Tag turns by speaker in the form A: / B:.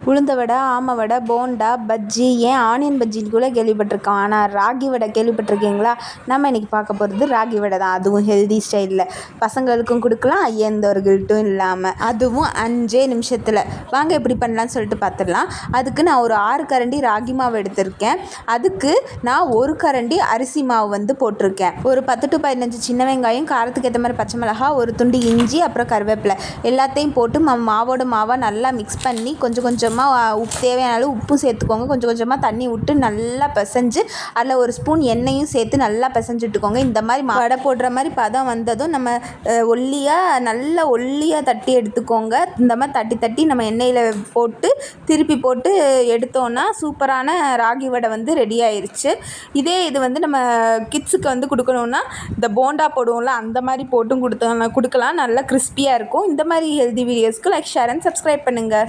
A: உளுந்த வடை, ஆமை வடை, போண்டா, பஜ்ஜி, ஏன் ஆனியன் பஜ்ஜின்னு கூட கேள்விப்பட்டிருக்கோம். ஆனால் ராகி வடை கேள்விப்பட்டிருக்கீங்களா? நம்ம இன்றைக்கி பார்க்க போகிறது ராகி வடை தான். அதுவும் ஹெல்தி ஸ்டைலில் பசங்களுக்கும் கொடுக்கலாம், எந்த ஒரு கில்ட்டும் இல்லாமல், அதுவும் 5 நிமிஷத்தில். வாங்க எப்படி பண்ணலான்னு சொல்லிட்டு பார்த்துடலாம். அதுக்கு நான் ஒரு 6 கரண்டி ராகி மாவு எடுத்திருக்கேன். அதுக்கு நான் 1 கரண்டி அரிசி மாவு வந்து போட்டிருக்கேன். ஒரு 10 to 15 சின்ன வெங்காயம், காரத்துக்கு ஏற்ற மாதிரி பச்சை மிளகாய், ஒரு துண்டு இஞ்சி, அப்புறம் கருவேப்பிலை எல்லாத்தையும் போட்டு மாவோட மாவாக நல்லா மிக்ஸ் பண்ணி கொஞ்சம் கொஞ்சமாக தேவையான அளவு உப்பும் சேர்த்துக்கோங்க. கொஞ்சம் கொஞ்சமாக தண்ணி விட்டு நல்லா பிசைஞ்சு அதில் ஒரு ஸ்பூன் எண்ணெயும் சேர்த்து நல்லா பிசைஞ்சிட்டுக்கோங்க. இந்த மாதிரி வடை போடுற மாதிரி பதம் வந்ததும் நம்ம நல்லா ஒல்லியாக தட்டி எடுத்துக்கோங்க. இந்த மாதிரி தட்டி தட்டி நம்ம எண்ணெயில் போட்டு திருப்பி போட்டு எடுத்தோன்னா சூப்பரான ராகி வடை வந்து ரெடி ஆயிடுச்சு. இது வந்து நம்ம கிட்ஸுக்கு வந்து கொடுக்கணுன்னா இந்த போண்டா போடுவோம்ல, அந்த மாதிரி போட்டும் கொடுக்கலாம். நல்லா கிறிஸ்பியாக இருக்கும். இந்த மாதிரி ஹெல்தி வீடியோஸ்க்கு லைக், ஷேர் அண்ட் சப்ஸ்கிரைப் பண்ணுங்கள்.